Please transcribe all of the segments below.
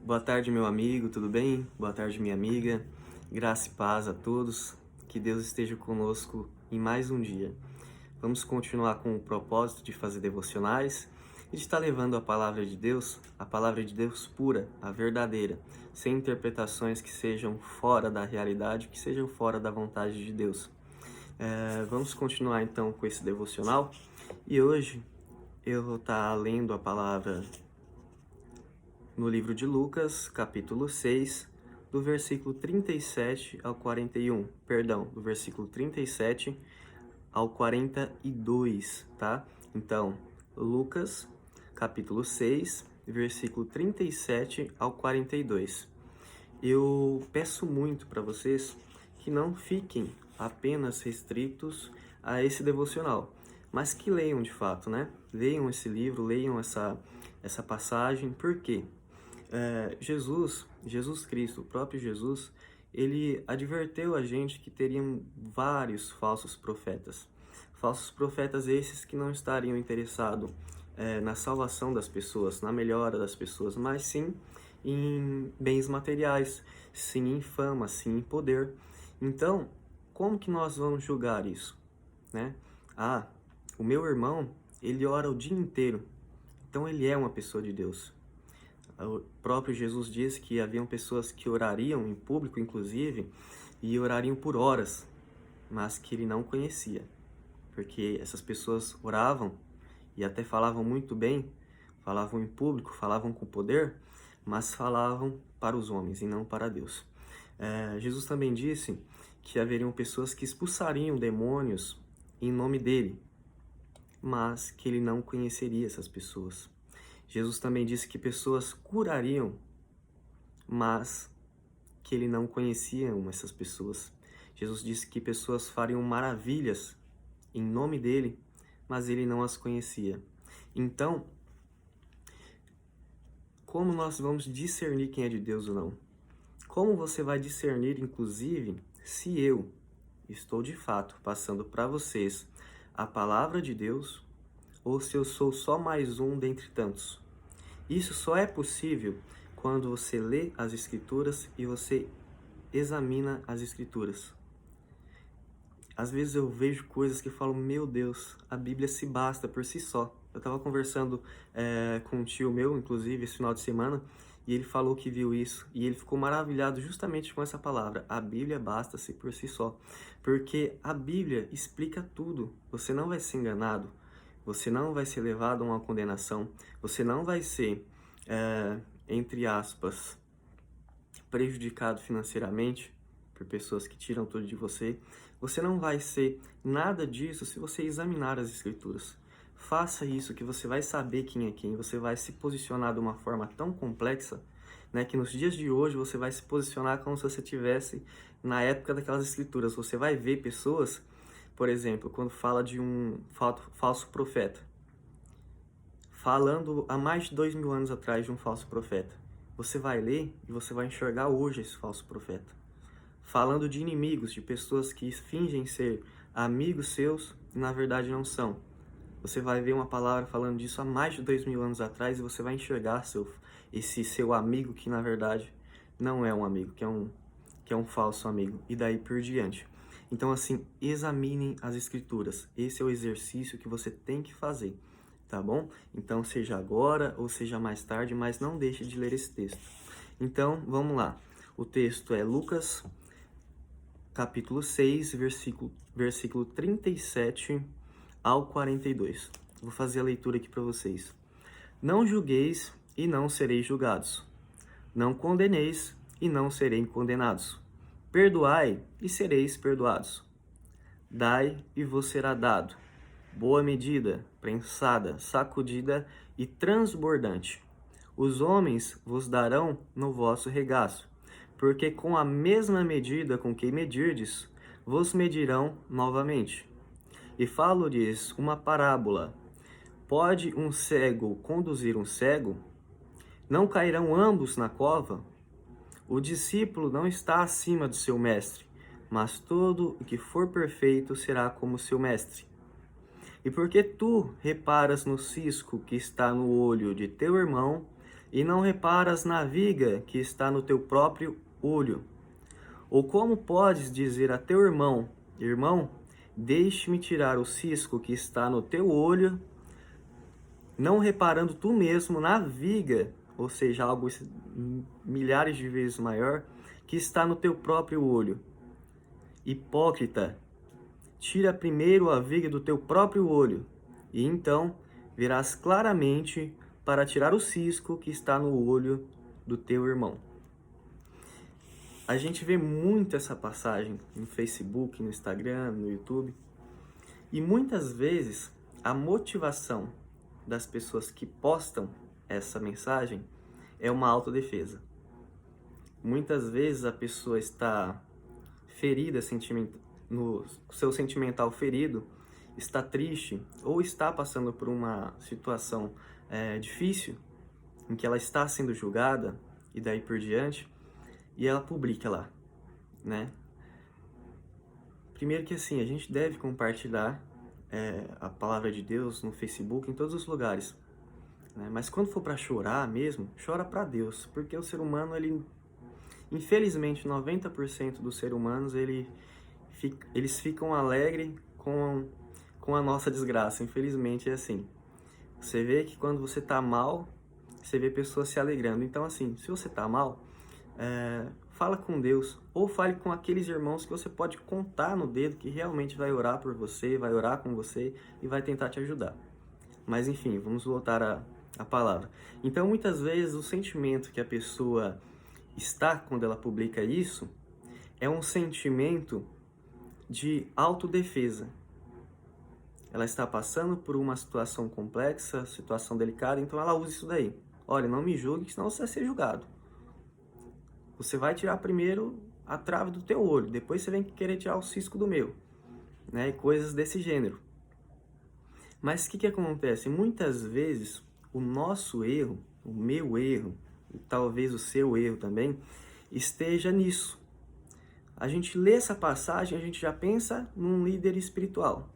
Boa tarde, meu amigo, tudo bem? Boa tarde, minha amiga. Graça e paz a todos. Que Deus esteja conosco em mais um dia. Vamos continuar com o propósito de fazer devocionais e de estar levando a palavra de Deus pura, a verdadeira, sem interpretações que sejam fora da realidade, que sejam fora da vontade de Deus. Vamos continuar então com esse devocional e hoje eu vou estar lendo a palavra no livro de Lucas, capítulo 6, do versículo 37 ao 41. Perdão, do versículo 37 ao 42, tá? Então, Lucas, capítulo 6, versículo 37 ao 42. Eu peço muito para vocês que não fiquem apenas restritos a esse devocional, mas que leiam de fato, né? Leiam esse livro, leiam essa passagem, por quê? Jesus Cristo, o próprio Jesus, ele adverteu a gente que teriam vários falsos profetas. Falsos profetas esses que não estariam interessados na salvação das pessoas, na melhora das pessoas, mas sim em bens materiais, sim em fama, sim em poder. Então, como que nós vamos julgar isso, né? Ah, o meu irmão, ele ora o dia inteiro, então ele é uma pessoa de Deus. O próprio Jesus disse que haviam pessoas que orariam em público, inclusive, e orariam por horas, mas que ele não conhecia, porque essas pessoas oravam e até falavam muito bem, falavam em público, falavam com poder, mas falavam para os homens e não para Deus. Jesus também disse que haveriam pessoas que expulsariam demônios em nome dele, mas que ele não conheceria essas pessoas. Jesus também disse que pessoas curariam, mas que ele não conhecia essas pessoas. Jesus disse que pessoas fariam maravilhas em nome dele, mas ele não as conhecia. Então, como nós vamos discernir quem é de Deus ou não? Como você vai discernir, inclusive, se eu estou de fato passando para vocês a palavra de Deus ou se eu sou só mais um dentre tantos? Isso só é possível quando você lê as Escrituras e você examina as Escrituras. Às vezes eu vejo coisas que eu falo, meu Deus, a Bíblia se basta por si só. Eu estava conversando com um tio meu, inclusive, esse final de semana, e ele falou que viu isso, e ele ficou maravilhado justamente com essa palavra. A Bíblia basta-se por si só, porque a Bíblia explica tudo. Você não vai ser enganado, você não vai ser levado a uma condenação, você não vai ser, entre aspas, prejudicado financeiramente por pessoas que tiram tudo de você. Você não vai ser nada disso se você examinar as Escrituras. Faça isso que você vai saber quem é quem, você vai se posicionar de uma forma tão complexa, né, que nos dias de hoje você vai se posicionar como se você estivesse na época daquelas Escrituras. Você vai ver pessoas, por exemplo, quando fala de um falso profeta, falando há mais de 2000 anos atrás de um falso profeta. Você vai ler e você vai enxergar hoje esse falso profeta. Falando de inimigos, de pessoas que fingem ser amigos seus e na verdade não são. Você vai ver uma palavra falando disso há mais de 2000 anos atrás e você vai enxergar esse seu amigo que na verdade não é um amigo, que é um falso amigo, e daí por diante. Então assim, examinem as Escrituras. Esse é o exercício que você tem que fazer, tá bom? Então seja agora ou seja mais tarde, mas não deixe de ler esse texto. Então, vamos lá. O texto é Lucas, capítulo 6, versículo 37 ao 42. Vou fazer a leitura aqui para vocês. Não julgueis e não sereis julgados. Não condeneis e não sereis condenados. Perdoai e sereis perdoados. Dai e vos será dado. Boa medida, prensada, sacudida e transbordante. Os homens vos darão no vosso regaço, porque com a mesma medida com que medirdes, vos medirão novamente. E falo-lhes uma parábola. Pode um cego conduzir um cego? Não cairão ambos na cova? O discípulo não está acima do seu mestre, mas todo o que for perfeito será como seu mestre. E porque tu reparas no cisco que está no olho de teu irmão, e não reparas na viga que está no teu próprio olho? Ou como podes dizer a teu irmão, irmão, deixe-me tirar o cisco que está no teu olho, não reparando tu mesmo na viga, ou seja, algo milhares de vezes maior, que está no teu próprio olho? Hipócrita, tira primeiro a viga do teu próprio olho, e então verás claramente para tirar o cisco que está no olho do teu irmão. A gente vê muito essa passagem no Facebook, no Instagram, no YouTube, e muitas vezes a motivação das pessoas que postam essa mensagem é uma autodefesa. Muitas vezes a pessoa está ferida, no seu sentimental ferido, está triste ou está passando por uma situação difícil, em que ela está sendo julgada e daí por diante, e ela publica lá, né? Primeiro que assim, a gente deve compartilhar a palavra de Deus no Facebook, em todos os lugares, né? Mas quando for para chorar mesmo, chora para Deus, porque o ser humano, infelizmente, 90% dos seres humanos, eles ficam alegres com a nossa desgraça. Infelizmente é assim. Você vê que quando você tá mal, você vê pessoas se alegrando. Então assim, se você tá mal, fala com Deus, ou fale com aqueles irmãos que você pode contar no dedo, que realmente vai orar por você, vai orar com você e vai tentar te ajudar. Mas enfim, vamos voltar à palavra. Então muitas vezes o sentimento que a pessoa está quando ela publica isso é um sentimento de autodefesa. Ela está passando por uma situação complexa, situação delicada, então ela usa isso daí. Olha, não me julgue, senão você vai ser julgado. Você vai tirar primeiro a trave do teu olho, depois você vem querer tirar o cisco do meu, né? E coisas desse gênero. Mas o que acontece? Muitas vezes o nosso erro, o meu erro, e talvez o seu erro também, esteja nisso. A gente lê essa passagem, a gente já pensa num líder espiritual.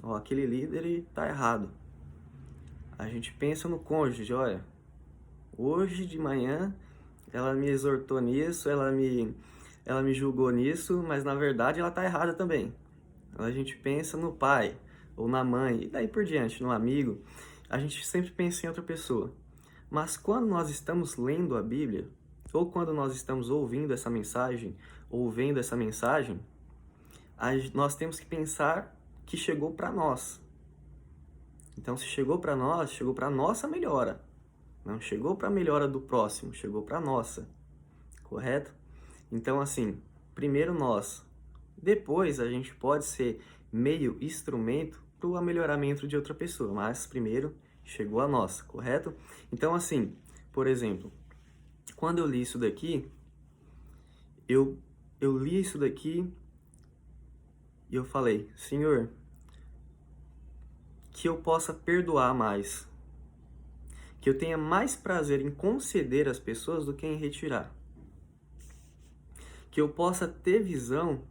Ó, aquele líder está errado. A gente pensa no cônjuge, olha, hoje de manhã ela me exortou nisso, ela me julgou nisso, mas na verdade ela está errada também. Então a gente pensa no pai ou na mãe, e daí por diante, no amigo. A gente sempre pensa em outra pessoa. Mas quando nós estamos lendo a Bíblia, ou quando nós estamos ouvindo essa mensagem, ou vendo essa mensagem, nós temos que pensar que chegou para nós. Então, se chegou para nós, chegou para a nossa melhora. Não chegou para a melhora do próximo, chegou para a nossa. Correto? Então, assim, primeiro nós. Depois, a gente pode ser meio instrumento para o melhoramento de outra pessoa. Mas, primeiro, chegou a nossa. Correto? Então, assim, por exemplo, quando eu li isso daqui, eu li isso daqui e eu falei, Senhor, que eu possa perdoar mais, que eu tenha mais prazer em conceder às pessoas do que em retirar, que eu possa ter visão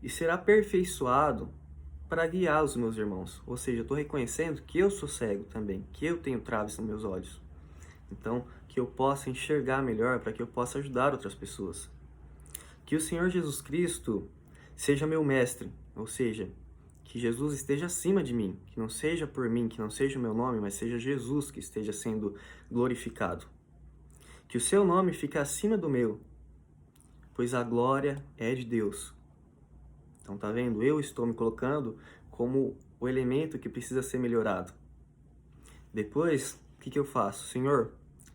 e ser aperfeiçoado para guiar os meus irmãos. Ou seja, eu estou reconhecendo que eu sou cego também, que eu tenho traves nos meus olhos. Então, que eu possa enxergar melhor para que eu possa ajudar outras pessoas. Que o Senhor Jesus Cristo seja meu mestre, ou seja, que Jesus esteja acima de mim, que não seja por mim, que não seja o meu nome, mas seja Jesus que esteja sendo glorificado. Que o seu nome fique acima do meu, pois a glória é de Deus. Então, tá vendo? Eu estou me colocando como o elemento que precisa ser melhorado. Depois, o que eu faço? Senhor,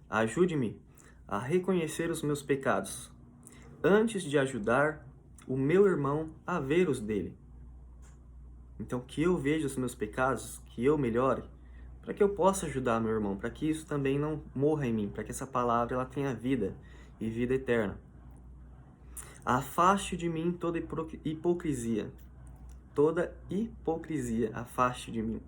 ajude-me a reconhecer os meus pecados, antes de ajudar o meu irmão a ver os dele. Então, que eu veja os meus pecados, que eu melhore, para que eu possa ajudar meu irmão, para que isso também não morra em mim, para que essa palavra ela tenha vida e vida eterna. Afaste de mim toda hipocrisia. Toda hipocrisia, afaste de mim.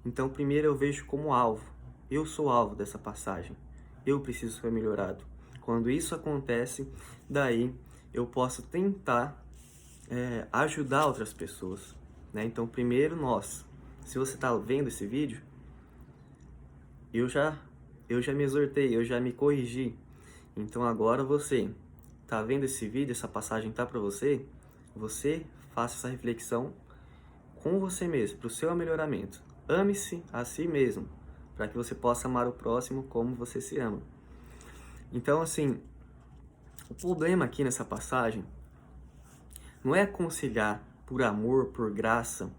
Então, primeiro eu vejo como alvo. Eu sou alvo dessa passagem. Eu preciso ser melhorado. Quando isso acontece, daí eu posso tentar ajudar outras pessoas. Né? Então, primeiro nós. Se você está vendo esse vídeo, eu já eu já me exortei, eu já me corrigi. Então agora você tá vendo esse vídeo, essa passagem tá para você? Você faça essa reflexão com você mesmo, para o seu melhoramento. Ame-se a si mesmo, para que você possa amar o próximo como você se ama. Então, assim, o problema aqui nessa passagem não é aconselhar por amor, por graça,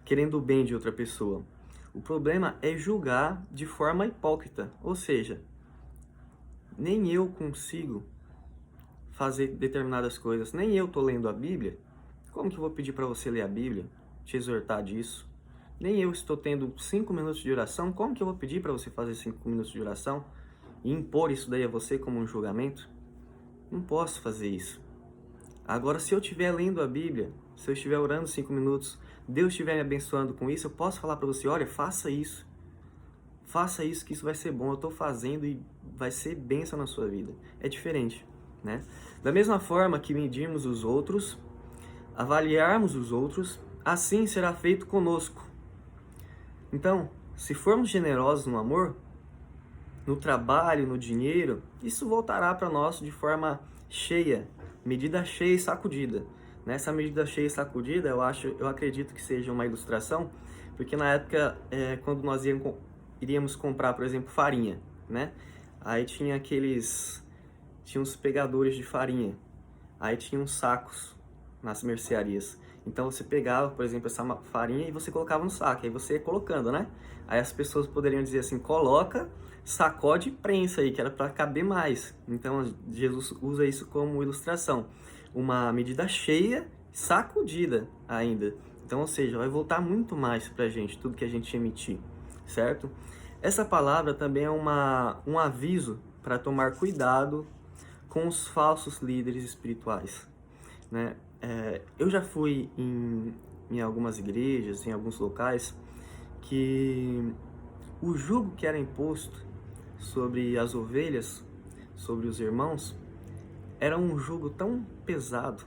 querendo o bem de outra pessoa. O problema é julgar de forma hipócrita, ou seja, nem eu consigo fazer determinadas coisas, nem eu tô lendo a Bíblia. Como que eu vou pedir para você ler a Bíblia, te exortar disso? Nem eu estou tendo 5 minutos de oração, como que eu vou pedir para você fazer 5 minutos de oração e impor isso daí a você como um julgamento? Não posso fazer isso. Agora, se eu estiver lendo a Bíblia, se eu estiver orando 5 minutos, Deus estiver me abençoando com isso, eu posso falar para você, olha, faça isso que isso vai ser bom, eu estou fazendo e vai ser bênção na sua vida. É diferente, né? Da mesma forma que medirmos os outros, avaliarmos os outros, assim será feito conosco. Então, se formos generosos no amor, no trabalho, no dinheiro, isso voltará para nós de forma cheia, medida cheia e sacudida. Nessa medida cheia e sacudida, eu acredito que seja uma ilustração, porque na época, quando nós iríamos comprar, por exemplo, farinha, né? Aí tinha uns pegadores de farinha, aí tinha uns sacos nas mercearias. Então você pegava, por exemplo, essa farinha e você colocava no saco, aí você ia colocando, né? Aí as pessoas poderiam dizer assim, coloca, sacode e prensa aí, que era para caber mais. Então Jesus usa isso como ilustração. Uma medida cheia, sacudida ainda. Então, ou seja, vai voltar muito mais pra gente, tudo que a gente emitir, certo? Essa palavra também é um aviso para tomar cuidado com os falsos líderes espirituais, né? Eu já fui em algumas igrejas, em alguns locais, que o jugo que era imposto sobre as ovelhas, sobre os irmãos, era um jugo tão pesado,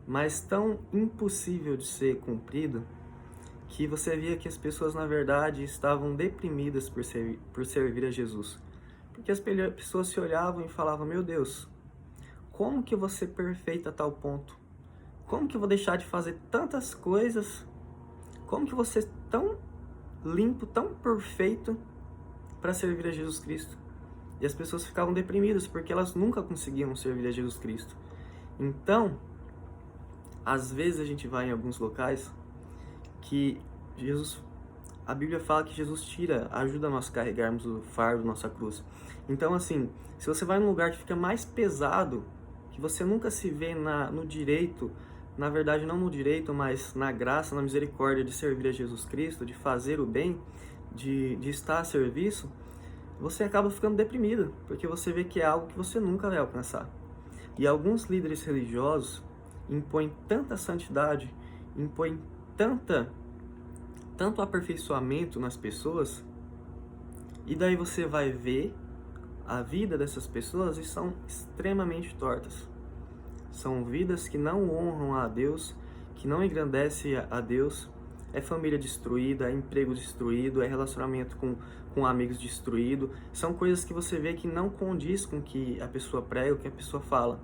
mas tão impossível de ser cumprido, que você via que as pessoas, na verdade, estavam deprimidas por servir a Jesus. Porque as pessoas se olhavam e falavam, meu Deus, como que eu vou ser perfeita a tal ponto? Como que eu vou deixar de fazer tantas coisas? Como que eu vou ser tão limpo, tão perfeito para servir a Jesus Cristo? E as pessoas ficavam deprimidas porque elas nunca conseguiam servir a Jesus Cristo. Então, às vezes a gente vai em alguns locais que a Bíblia fala que Jesus ajuda nós a carregarmos o fardo, nossa cruz. Então, assim, se você vai num lugar que fica mais pesado, que você nunca se vê no direito, na verdade não no direito, mas na graça, na misericórdia de servir a Jesus Cristo, de fazer o bem, de estar a serviço, você acaba ficando deprimido, porque você vê que é algo que você nunca vai alcançar. E alguns líderes religiosos impõem tanta santidade, impõem tanto aperfeiçoamento nas pessoas, e daí você vai ver a vida dessas pessoas e são extremamente tortas. São vidas que não honram a Deus, que não engrandecem a Deus, é família destruída, é emprego destruído, é relacionamento com amigos destruído. São coisas que você vê que não condiz com o que a pessoa prega, o que a pessoa fala.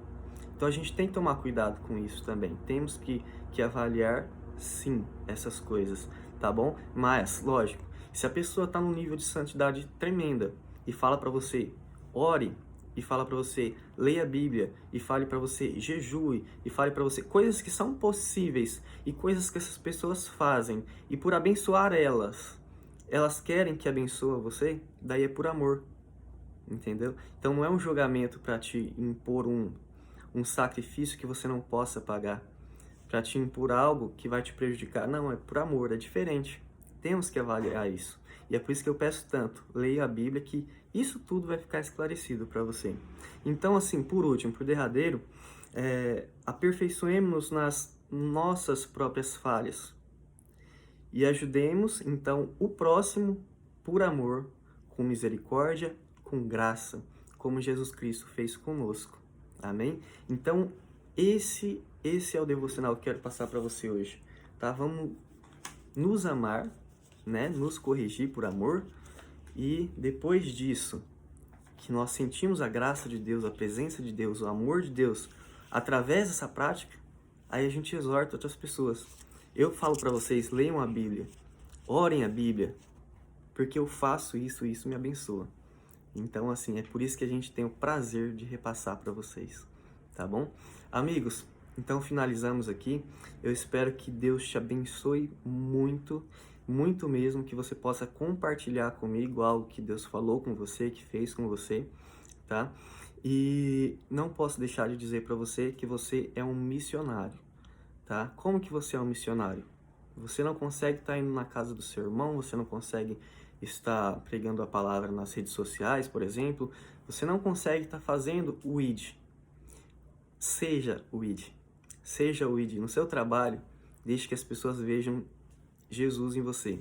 Então a gente tem que tomar cuidado com isso também. Temos que avaliar, sim, essas coisas, tá bom? Mas, lógico, se a pessoa está num nível de santidade tremenda e fala para você, ore, e fala para você, leia a Bíblia, e fale para você, jejue, e fale para você coisas que são possíveis e coisas que essas pessoas fazem, e por abençoar elas querem que abençoe você, daí é por amor, entendeu? Então não é um julgamento para te impor um sacrifício que você não possa pagar, para te impor algo que vai te prejudicar. Não, é por amor, é diferente. Temos que avaliar isso. E é por isso que eu peço tanto, leia a Bíblia, que isso tudo vai ficar esclarecido para você. Então, assim, por último, por derradeiro, aperfeiçoemos-nos nas nossas próprias falhas. E ajudemos, então, o próximo por amor, com misericórdia, com graça, como Jesus Cristo fez conosco. Amém? Então, esse é o devocional que eu quero passar para você hoje. Tá? Vamos nos amar, né? Nos corrigir por amor E depois disso, que nós sentimos a graça de Deus, a presença de Deus, o amor de Deus, através dessa prática, aí a gente exorta outras pessoas. Eu falo para vocês, leiam a Bíblia, orem a Bíblia, porque eu faço isso e isso me abençoa. Então, assim, é por isso que a gente tem o prazer de repassar para vocês, tá bom? Amigos, então finalizamos aqui. Eu espero que Deus te abençoe muito, muito mesmo, que você possa compartilhar comigo algo que Deus falou com você, que fez com você, tá? E não posso deixar de dizer para você que você é um missionário, tá? Como que você é um missionário? Você não consegue estar indo na casa do seu irmão, você não consegue estar pregando a palavra nas redes sociais, por exemplo, você não consegue estar fazendo o ID. Seja o ID. Seja o ID no seu trabalho, deixe que as pessoas vejam Jesus em você.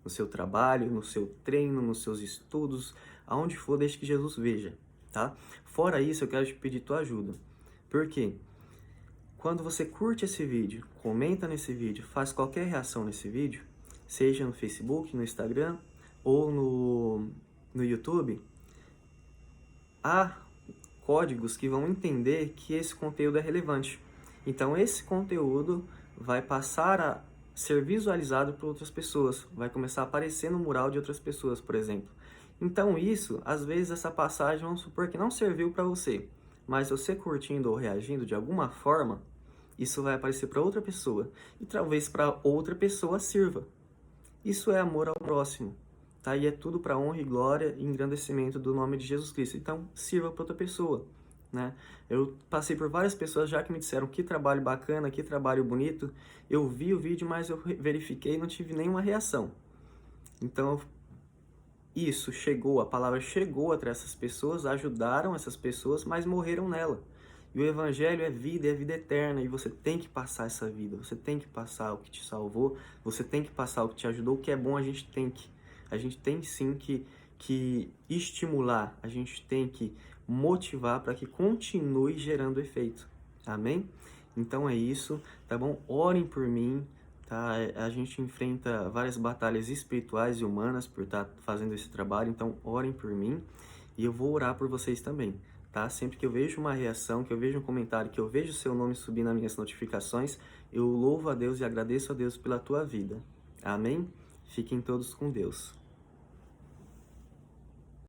No seu trabalho, no seu treino, nos seus estudos, aonde for, deixe que Jesus veja, tá? Fora isso, eu quero te pedir tua ajuda. Por quê? Quando você curte esse vídeo, comenta nesse vídeo, faz qualquer reação nesse vídeo, seja no Facebook, no Instagram ou no YouTube, há códigos que vão entender que esse conteúdo é relevante. Então, esse conteúdo vai passar a ser visualizado por outras pessoas, vai começar a aparecer no mural de outras pessoas, por exemplo. Então, isso, às vezes, essa passagem, vamos supor que não serviu para você, mas você curtindo ou reagindo de alguma forma, isso vai aparecer para outra pessoa e talvez para outra pessoa sirva. Isso é amor ao próximo, tá? E é tudo para honra e glória e engrandecimento do nome de Jesus Cristo. Então, sirva para outra pessoa, né? Eu passei por várias pessoas já que me disseram que trabalho bacana, que trabalho bonito. Eu vi o vídeo, mas eu verifiquei e não tive nenhuma reação. Então, isso chegou, a palavra chegou até essas pessoas, ajudaram essas pessoas, mas morreram nela. E o Evangelho é vida eterna, e você tem que passar essa vida, você tem que passar o que te salvou, você tem que passar o que te ajudou, o que é bom a gente tem sim que estimular, a gente tem que motivar para que continue gerando efeito, amém? Então é isso, tá bom? Orem por mim, tá? A gente enfrenta várias batalhas espirituais e humanas por estar fazendo esse trabalho, então orem por mim e eu vou orar por vocês também, tá? Sempre que eu vejo uma reação, que eu vejo um comentário, que eu vejo o seu nome subir nas minhas notificações, eu louvo a Deus e agradeço a Deus pela tua vida. Amém? Fiquem todos com Deus.